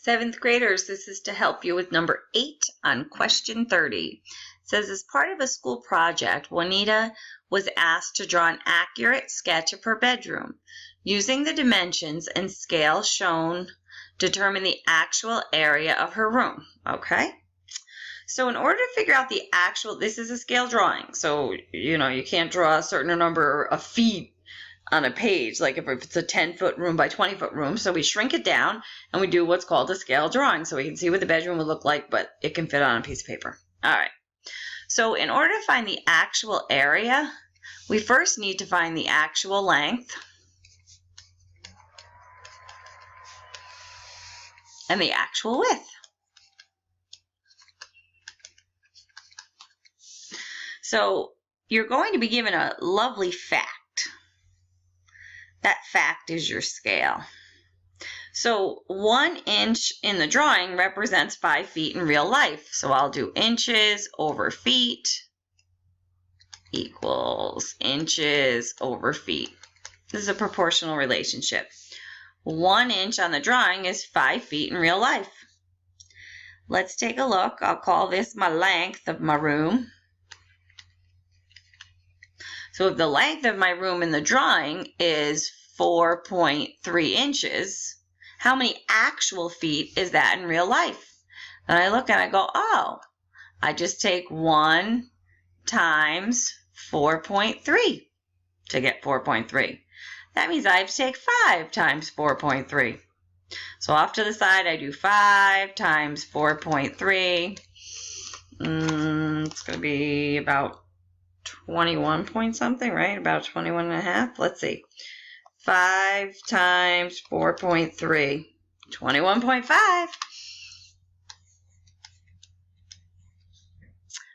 Seventh graders, this is to help you with number 8 on question 30. It says, as part of a school project, Juanita was asked to draw an accurate sketch of her bedroom. Using the dimensions and scale shown, determine the actual area of her room. Okay? So in order to figure out the actual, this is a scale drawing. So, you can't draw a certain number of feet on a page, like if it's a 10-foot room by 20-foot room. So we shrink it down and we do what's called a scale drawing so we can see what the bedroom would look like, but it can fit on a piece of paper. All right. So in order to find the actual area, we first need to find the actual length and the actual width. So you're going to be given a lovely fact. That fact is your scale. So 1 inch in the drawing represents 5 feet in real life. So I'll do inches over feet equals inches over feet. This is a proportional relationship. 1 inch on the drawing is 5 feet in real life. Let's take a look. I'll call this my length of my room. So if the length of my room in the drawing is 4.3 inches, how many actual feet is that in real life? And I look and I go, oh, I just take 1 times 4.3 to get 4.3. That means I have to take 5 times 4.3. So off to the side, I do 5 times 4.3. It's going to be about 21 point something, right? About 21 and a half. Let's see. 5 times 4.3. 21.5.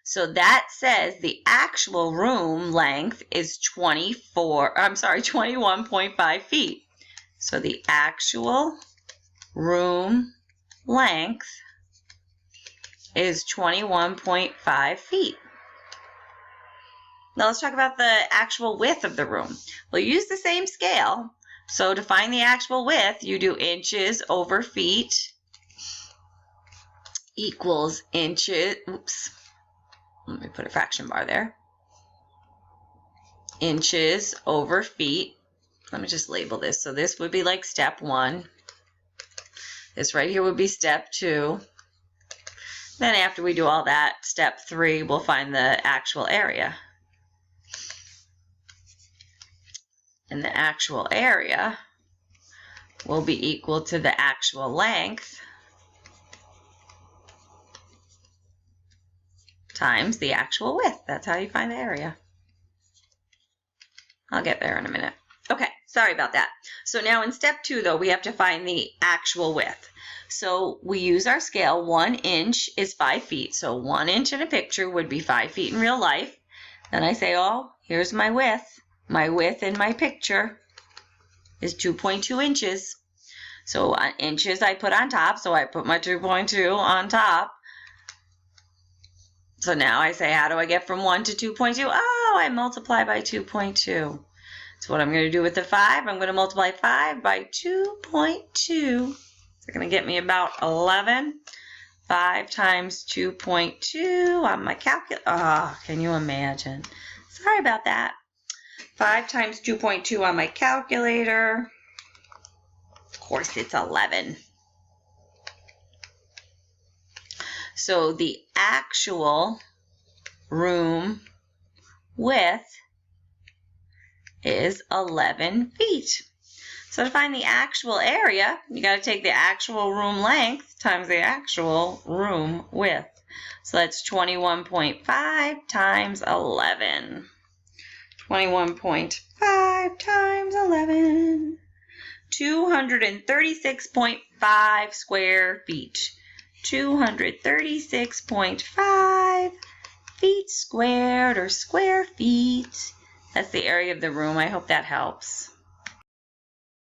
So that says the actual room length is 21.5 feet. So the actual room length is 21.5 feet. Now let's talk about the actual width of the room. We'll use the same scale. So to find the actual width, you do inches over feet equals inches. Oops. Let me put a fraction bar there. Inches over feet. Let me just label this. So this would be like step 1. This right here would be step 2. Then after we do all that, step 3, we'll find the actual area. And the actual area will be equal to the actual length times the actual width. That's how you find the area. I'll get there in a minute. Okay, sorry about that. So now in step 2, though, we have to find the actual width. So we use our scale. 1 inch is 5 feet. So 1 inch in a picture would be 5 feet in real life. Then I say, oh, here's my width. My width in my picture is 2.2 inches. So inches I put on top, so I put my 2.2 on top. So now I say, how do I get from 1 to 2.2? Oh, I multiply by 2.2. So what I'm going to do with the 5, I'm going to multiply 5 by 2.2. It's going to get me about 11. 5 times 2.2 on my calculator. Oh, can you imagine? Sorry about that. 5 times 2.2 on my calculator. Of course, it's 11. So the actual room width is 11 feet. So to find the actual area, you got to take the actual room length times the actual room width. So that's 21.5 times 11. 21.5 times 11. 236.5 square feet. 236.5 feet squared, or square feet. That's the area of the room. I hope that helps.